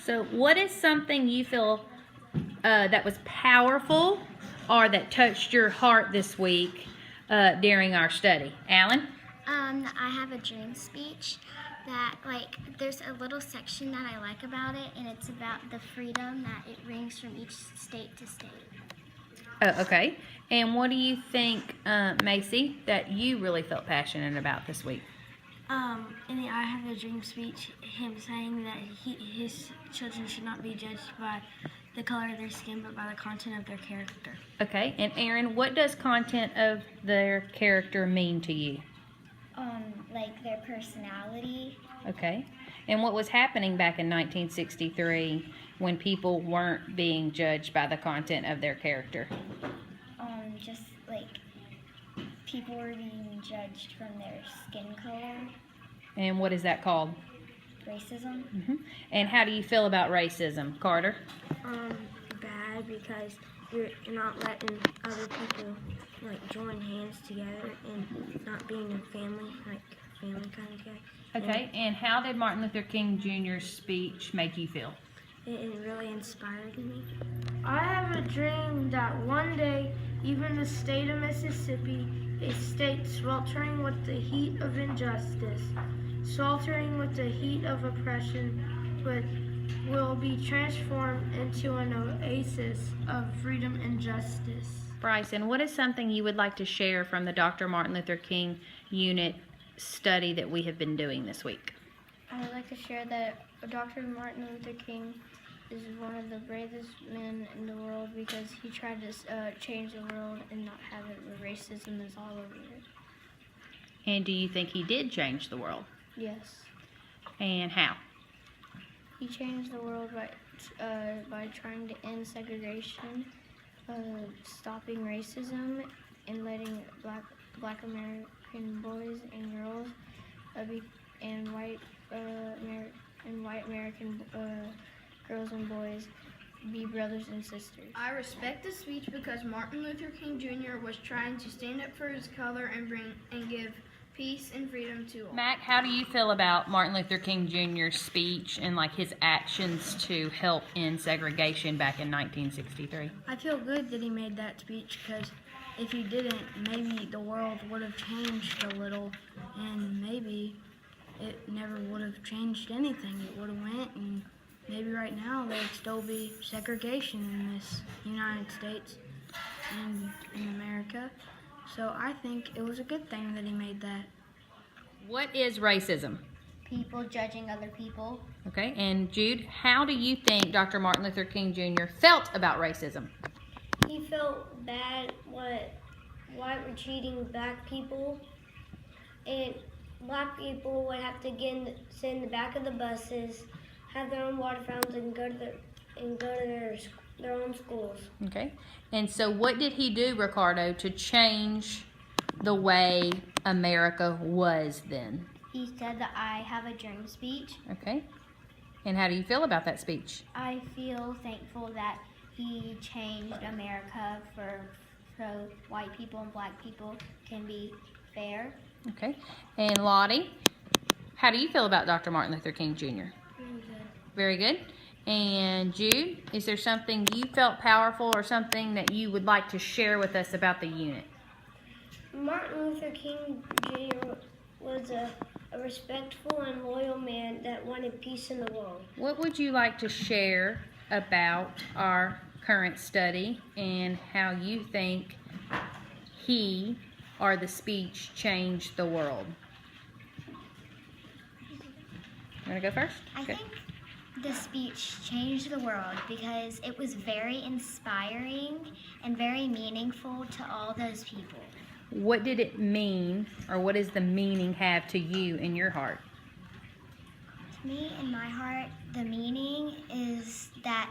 So what is something you feel that was powerful or that touched your heart this week during our study? Alan? I have a dream speech that, there's a little section that I like about it, and it's about the freedom that it rings from each state to state. Oh, okay. And what do you think, Macy, that you really felt passionate about this week? In the I Have a Dream speech, him saying that his children should not be judged by the color of their skin, but by the content of their character. Okay. And Aaron, what does content of their character mean to you? Like their personality. Okay. And what was happening back in 1963 when people weren't being judged by the content of their character? Just like people were being judged from their skin color. And what is that called? Racism. Mm-hmm. And how do you feel about racism, Carter? Bad, because you're not letting other people join hands together and not being a family kind of guy. Okay. And how did Martin Luther King Jr.'s speech make you feel? It really inspired me. I have a dream that one day, even the state of Mississippi, a state sweltering with the heat of injustice, sweltering with the heat of oppression, will be transformed into an oasis of freedom and justice. Bryson, what is something you would like to share from the Dr. Martin Luther King unit study that we have been doing this week? I would like to share that Dr. Martin Luther King is one of the bravest men in the world because he tried to change the world and not have it where racism is all over it. And do you think he did change the world? Yes. And how? He changed the world by trying to end segregation, stopping racism, and letting black American boys and girls and white American girls and boys be brothers and sisters. I respect the speech because Martin Luther King Jr. was trying to stand up for his color and give peace and freedom to all. Mac, how do you feel about Martin Luther King Jr.'s speech and his actions to help end segregation back in 1963? I feel good that he made that speech because if he didn't, maybe the world would have changed a little, and maybe it never would have changed anything. It would have went, and maybe right now there'd still be segregation in this United States and in America. So I think it was a good thing that he made that. What is racism? People judging other people. Okay, and Jude, how do you think Dr. Martin Luther King Jr. felt about racism? He felt bad white were treating black people, and black people would have to sit in the back of the buses, have their own water fountains, and go to their own schools. Okay, and so what did he do, Ricardo, to change the way America was then? He said that I have a dream speech. Okay, and how do you feel about that speech? I feel thankful that he changed America so white people and black people can be fair. Okay, and Lottie, how do you feel about Dr. Martin Luther King Jr.? Very good. And Jude, is there something you felt powerful or something that you would like to share with us about the unit? Martin Luther King Jr. was a respectful and loyal man that wanted peace in the world. What would you like to share about our current study and how you think he or the speech changed the world? You want to go first? I think the speech changed the world because it was very inspiring and very meaningful to all those people. What did it mean, or what does the meaning have to you in your heart? To me, in my heart, the meaning is that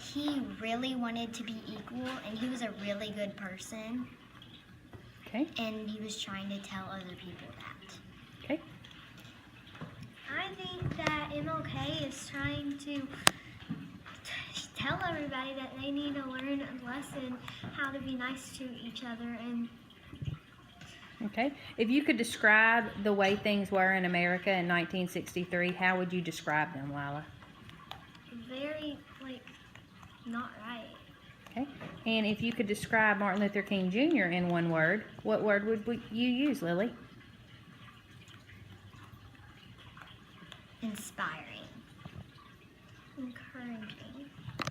he really wanted to be equal, and he was a really good person. Okay. And he was trying to tell other people that. Okay. I think that MLK is trying to tell everybody that they need to learn a lesson how to be nice to each other. And Okay. If you could describe the way things were in America in 1963, how would you describe them, Lila? very, not right. Okay. And if you could describe Martin Luther King Jr. in one word, what word would you use, Lily? Inspiring. Encouraging.